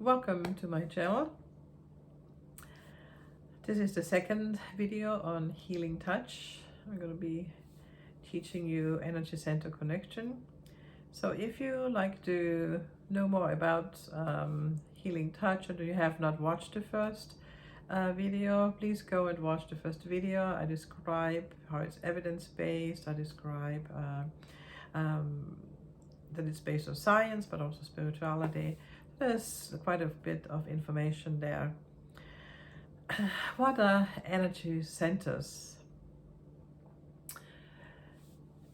Welcome to my channel. This is the second video on healing touch. I'm going to be teaching you energy center connection. So if you like to know more about healing touch, or you have not watched the first video, please go and watch the first video. I describe how it's evidence-based. I describe that it's based on science, but also spirituality. There's quite a bit of information there. What are energy centers?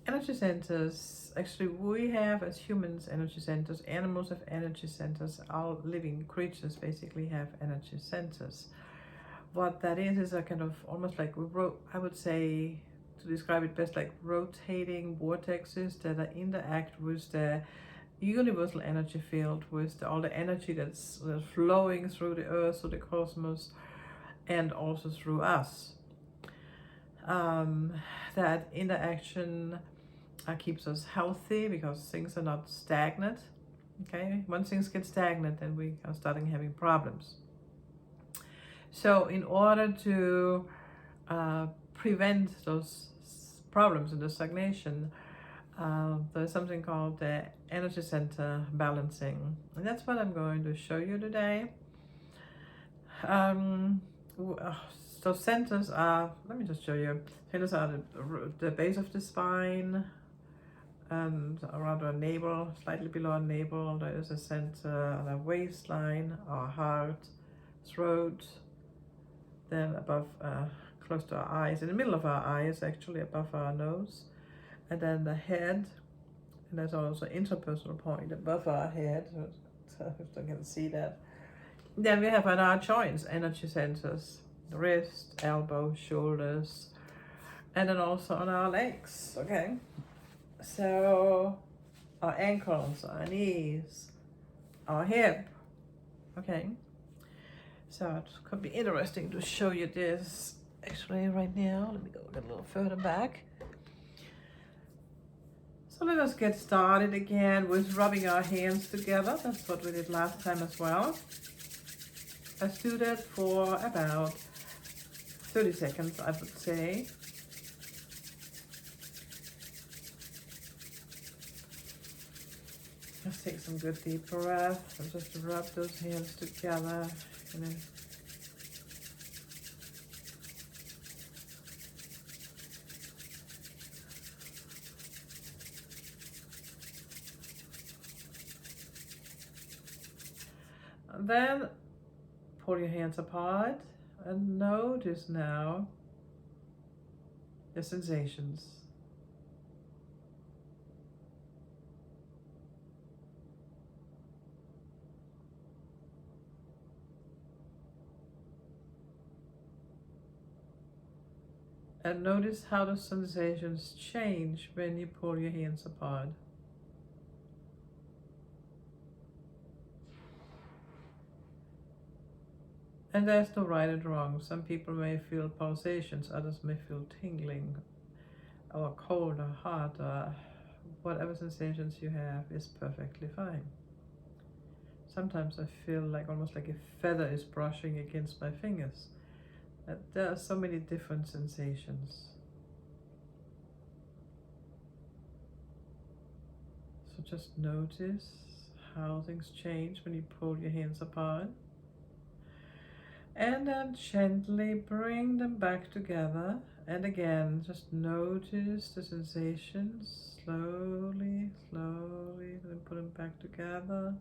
Energy centers, actually we have as humans energy centers, animals have energy centers, all living creatures basically have energy centers. What that is a kind of almost like, I would say, to describe it best, like rotating vortexes that interact with the universal energy field, with all the energy that's flowing through the earth, through the cosmos, and also through us. That interaction keeps us healthy because things are not stagnant. Okay, when things get stagnant, then we are starting having problems. So in order to prevent those problems and the stagnation, there's something called the energy center balancing, and that's what I'm going to show you today. So centers are, let me just show you, centers are the base of the spine, and around our navel, slightly below our navel, there is a center on our waistline, our heart, throat, then above, close to our eyes, in the middle of our eyes, actually above our nose, and then the head, and there's also an interpersonal point above our head, so if you can see that. Then we have on our joints, energy centers, the wrist, elbow, shoulders, and then also on our legs, okay? So our ankles, our knees, our hip, okay? So it could be interesting to show you this actually right now. Let me go a little further back. So let us get started again with rubbing our hands together. That's what we did last time as well. Let's do that for about 30 seconds, I would say. Just take some good deep breaths and just rub those hands together. And then pull your hands apart and notice now the sensations. And notice how the sensations change when you pull your hands apart. And there's no right and wrong. Some people may feel pulsations, others may feel tingling, or cold, or hot, or whatever sensations you have is perfectly fine. Sometimes I feel like almost like a feather is brushing against my fingers. There are so many different sensations. So just notice how things change when you pull your hands apart. And then gently bring them back together. And again, just notice the sensations. Slowly, slowly, then put them back together.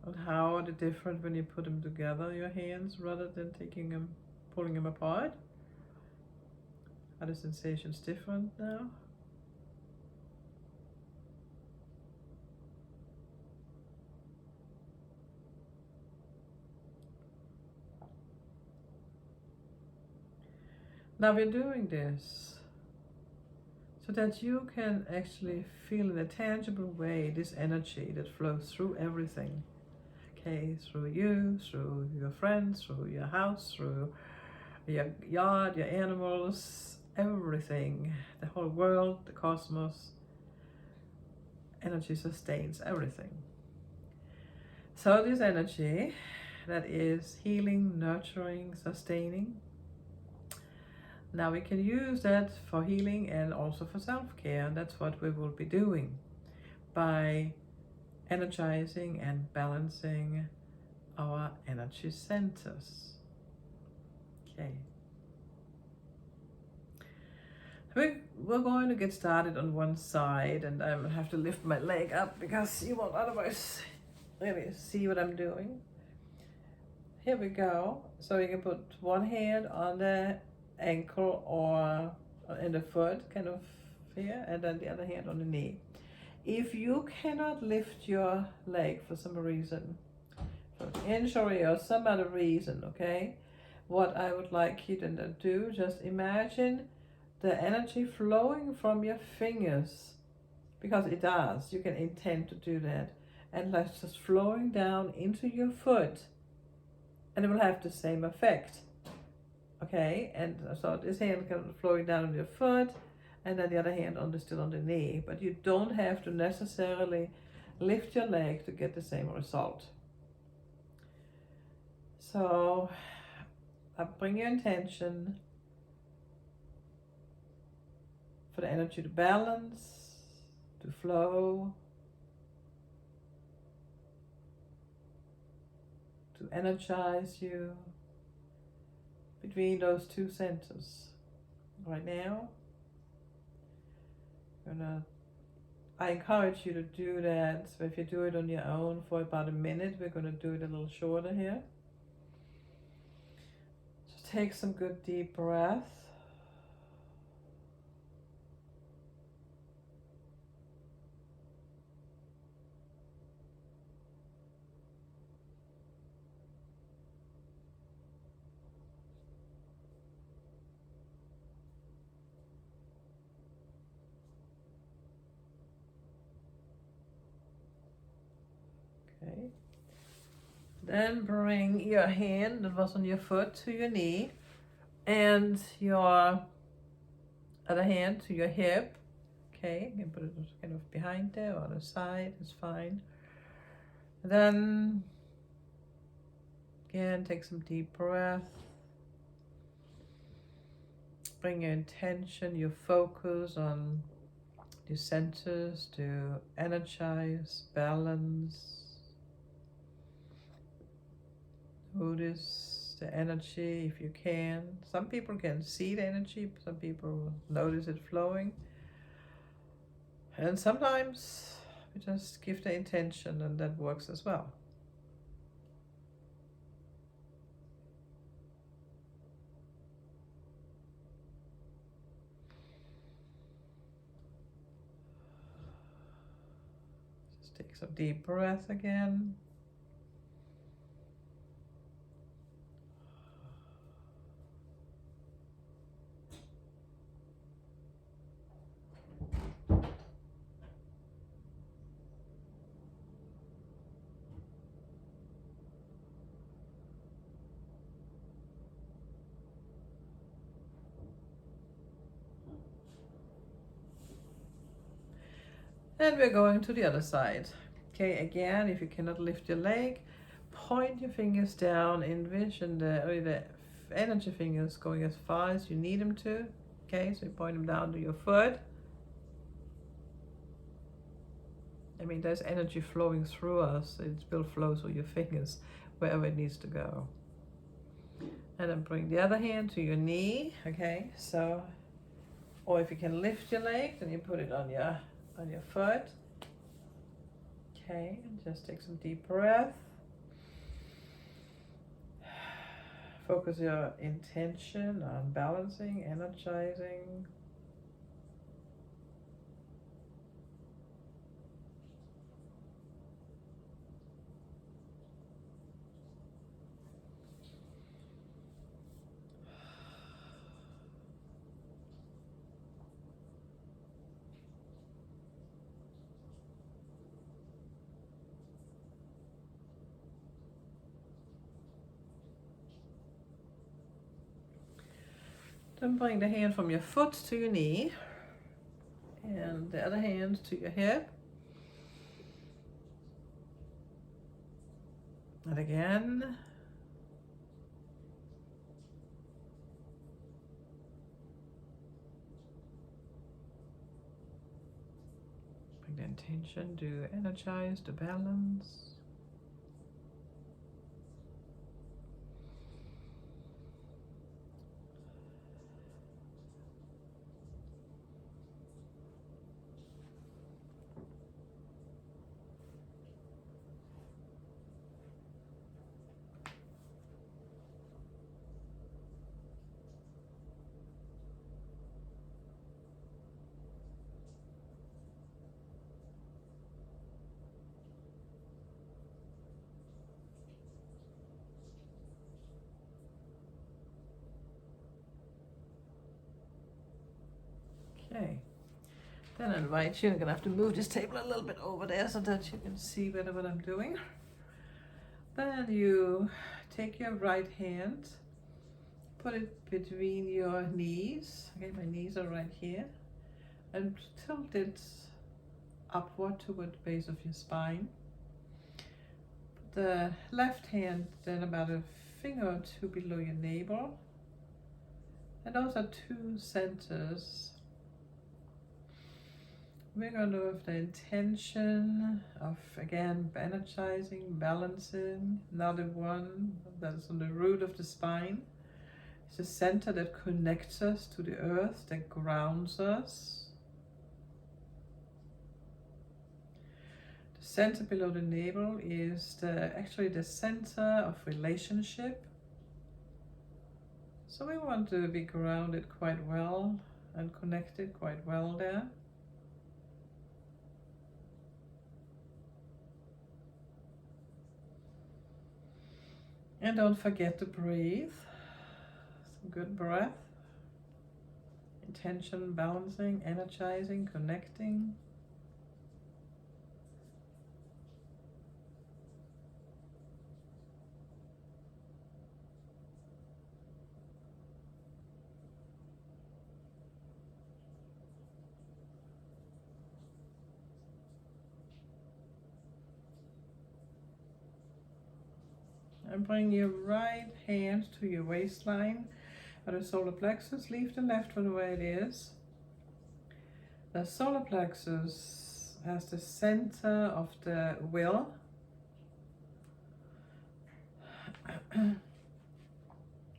And how are they different when you put them together, your hands, rather than pulling them apart? Are the sensations different now? Now we're doing this so that you can actually feel in a tangible way this energy that flows through everything. Okay, through you, through your friends, through your house, through your yard, your animals, everything, the whole world, the cosmos. Energy sustains everything. So this energy that is healing, nurturing, sustaining, now we can use that for healing and also for self-care. And that's what we will be doing by energizing and balancing our energy centers. Okay. We're going to get started on one side, and I will have to lift my leg up because you won't otherwise really see what I'm doing. Here we go. So you can put one hand on the ankle or in the foot, kind of here, and then the other hand on the knee. If you cannot lift your leg for some reason, for injury or some other reason, okay, what I would like you to do, just imagine the energy flowing from your fingers, because it does. You can intend to do that, and like just flowing down into your foot, and it will have the same effect. Okay, and so this hand can flowing down on your foot, and then the other hand still on the knee. But you don't have to necessarily lift your leg to get the same result. So bring your intention for the energy to balance, to flow, to energize you between those two centers. Right now, I encourage you to do that. So if you do it on your own for about a minute, we're going to do it a little shorter here. So take some good deep breaths. Okay. Then bring your hand that was on your foot to your knee, and your other hand to your hip. Okay, you can put it kind of behind there or on the side, it's fine. Then again, take some deep breath. Bring your intention, your focus on the centers to energize, balance. Notice the energy if you can. Some people can see the energy, some people notice it flowing. And sometimes we just give the intention, and that works as well. Just take some deep breath again. And we're going to the other side. Okay, again, if you cannot lift your leg, point your fingers down, envision the energy fingers going as far as you need them to. Okay, so you point them down to your foot. I mean, there's energy flowing through us. It will flow through your fingers wherever it needs to go. And then bring the other hand to your knee. Okay, so, or if you can lift your leg, then you put it on your foot. Okay, and just take some deep breath. Focus your intention on balancing, energizing. Then bring the hand from your foot to your knee and the other hand to your hip. And again. Bring the intention to energize, to balance. Okay, then I invite you, I'm gonna have to move this table a little bit over there so that you can see better what I'm doing. Then you take your right hand, put it between your knees. Okay, my knees are right here. And tilt it upward toward the base of your spine. Put the left hand then about a finger or two below your navel. And those are two centers. We're going to have the intention of, again, energizing, balancing. Another one that's on the root of the spine. It's a center that connects us to the earth, that grounds us. The center below the navel is actually the center of relationship. So we want to be grounded quite well and connected quite well there. And don't forget to breathe. Some good breath. Intention, balancing, energizing, connecting. And bring your right hand to your waistline at the solar plexus. Leave the left one the way it is. The solar plexus has the center of the will.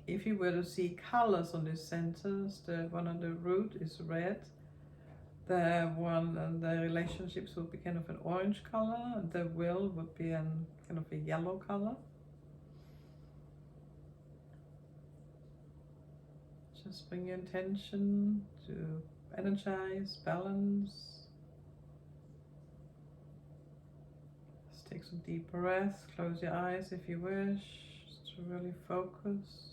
If you were to see colors on these centers, the one on the root is red. The one and the relationships would be kind of an orange color. And the will would be kind of a yellow color. Just bring your intention to energize, balance. Just take some deep breaths. Close your eyes if you wish, just to really focus.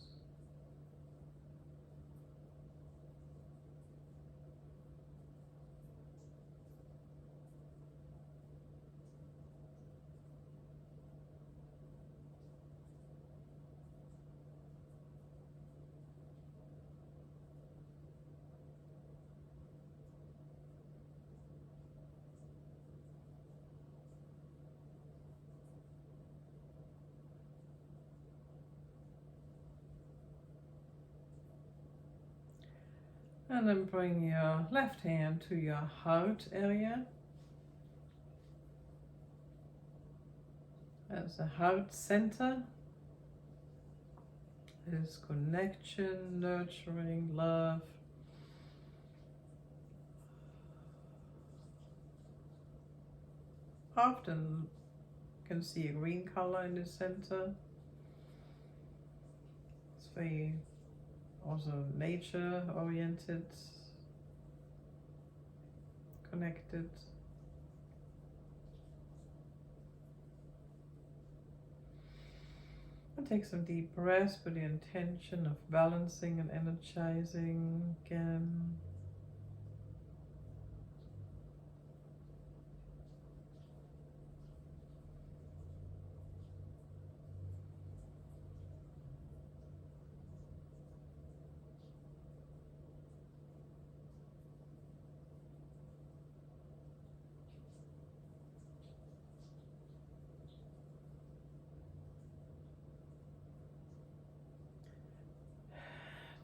And then bring your left hand to your heart area. That's the heart center. Is connection, nurturing, love. Often you can see a green color in the center. It's very also nature oriented, connected. And take some deep breaths with the intention of balancing and energizing again.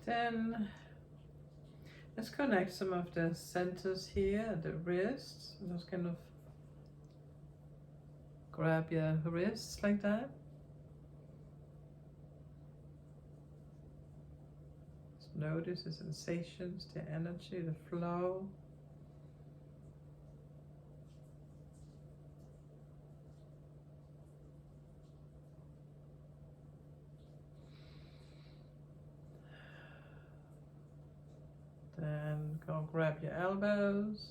Then let's connect some of the centers here at the wrists. Just kind of grab your wrists like that. Just notice the sensations, the energy, the flow. Then go grab your elbows.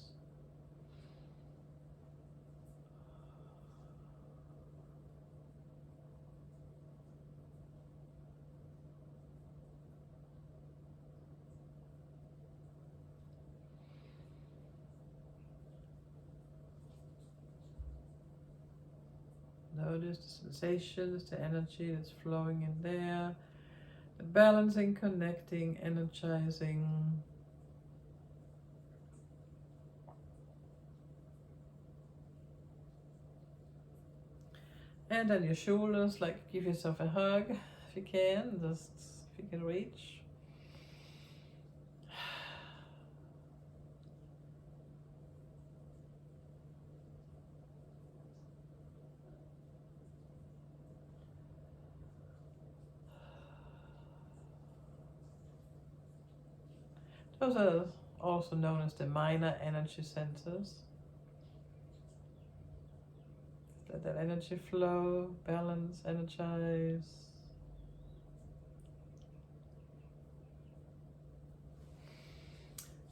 Notice the sensations, the energy that's flowing in there. The balancing, connecting, energizing. And then your shoulders, like give yourself a hug if you can, just if you can reach. Those are also known as the minor energy centers. Let that energy flow, balance, energize.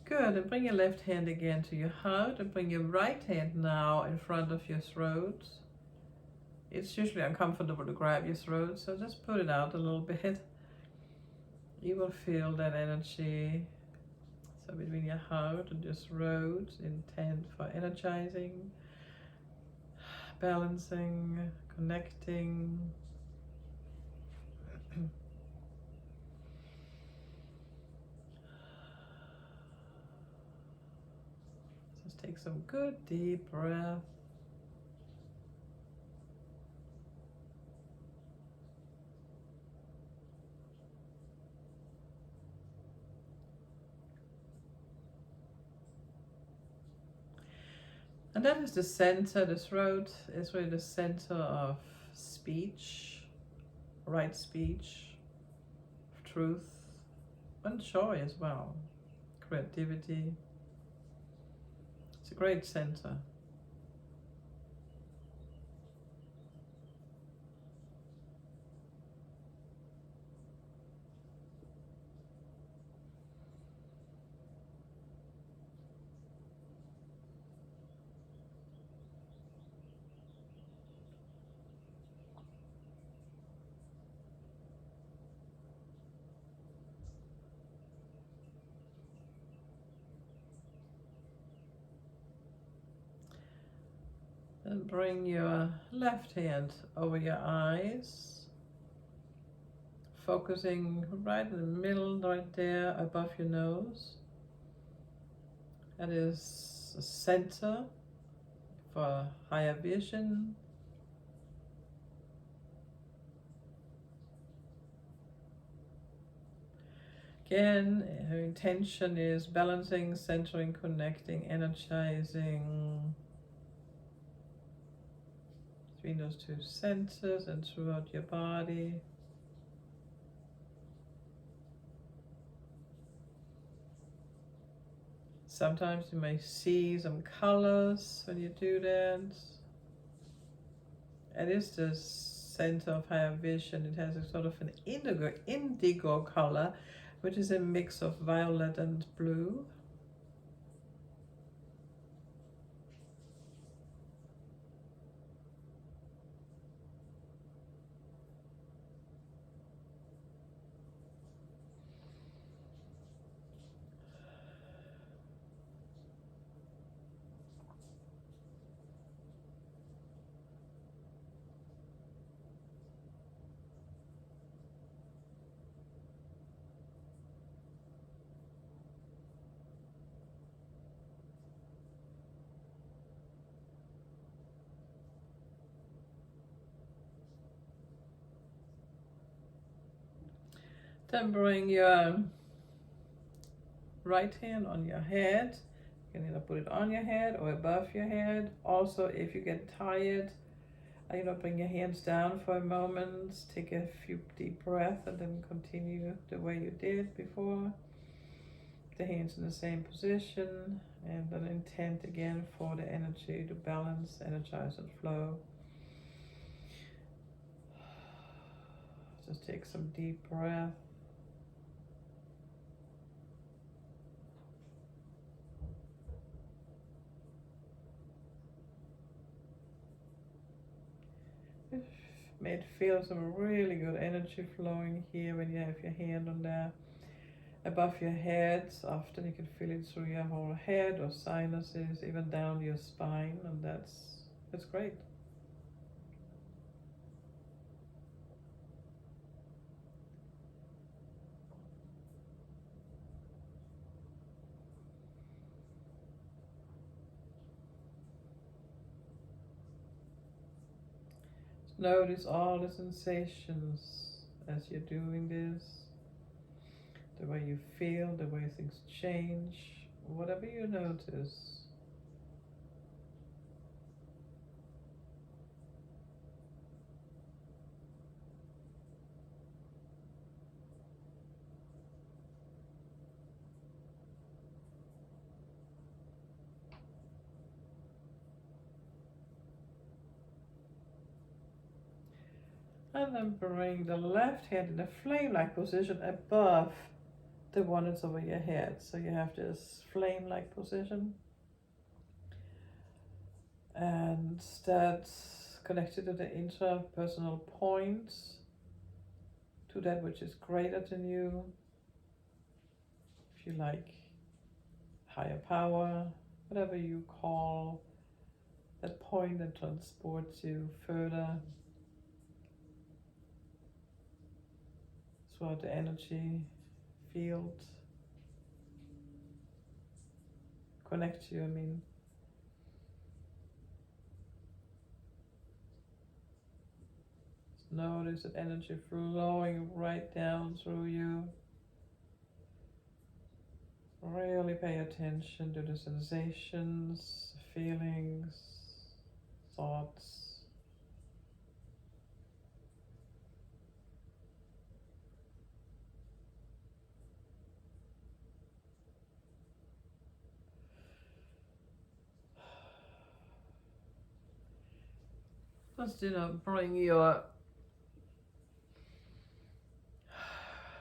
Good, and bring your left hand again to your heart and bring your right hand now in front of your throat. It's usually uncomfortable to grab your throat, so just put it out a little bit. You will feel that energy. So between your heart and your throat, intent for energizing, balancing, connecting. Just take some good deep breath. And that is the center. The throat is really the center of speech, right speech, truth, and joy as well, creativity. It's a great center. And bring your left hand over your eyes, focusing right in the middle, right there above your nose. That is a center for higher vision. Again, her intention is balancing, centering, connecting, energizing between those two centers and throughout your body. Sometimes you may see some colors when you do that. It is the center of higher vision. It has a sort of an indigo color, which is a mix of violet and blue. Then bring your right hand on your head. You can either put it on your head or above your head. Also, if you get tired, bring your hands down for a moment, take a few deep breaths, and then continue the way you did before. The hands in the same position, and an intent again for the energy to balance, energize, and flow. Just take some deep breath. May feel some really good energy flowing here when you have your hand on there above your head. Often you can feel it through your whole head or sinuses, even down your spine, and that's great. Notice all the sensations as you're doing this, the way you feel, the way things change, whatever you notice. And then bring the left hand in a flame-like position above the one that's over your head. So you have this flame-like position. And that's connected to the interpersonal point, to that which is greater than you. If you like, higher power, whatever you call that point that transports you further throughout the energy field. Connect you, Notice that energy flowing right down through you. Really pay attention to the sensations, feelings, thoughts. Just, bring your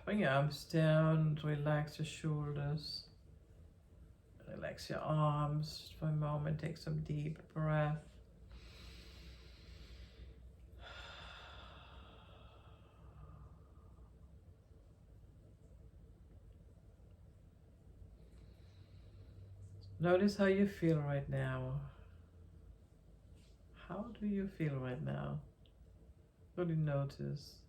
arms down, relax your shoulders, relax your arms for a moment, take some deep breath. Notice how you feel right now. How do you feel right now? Really notice.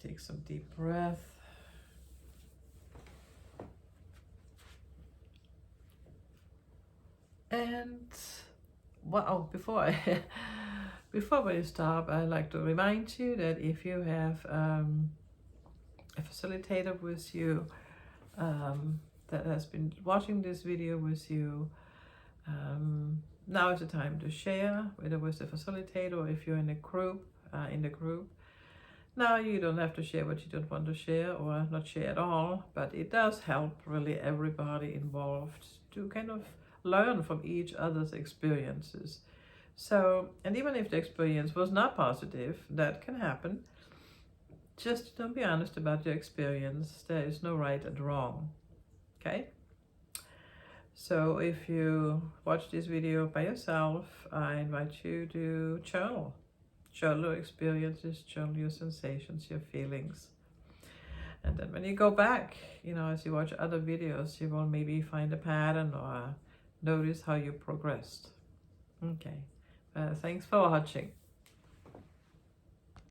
Take some deep breath. And before we stop, I'd like to remind you that if you have a facilitator with you that has been watching this video with you, now is the time to share, whether with the facilitator or if you're in a group, Now you don't have to share what you don't want to share or not share at all, but it does help really everybody involved to kind of learn from each other's experiences. So, and even if the experience was not positive, that can happen. Just don't be honest about your experience. There is no right and wrong. Okay? So if you watch this video by yourself, I invite you to journal. Journal your experiences, journal your sensations, your feelings. And then when you go back, as you watch other videos, you will maybe find a pattern or notice how you progressed. Okay. Thanks for watching.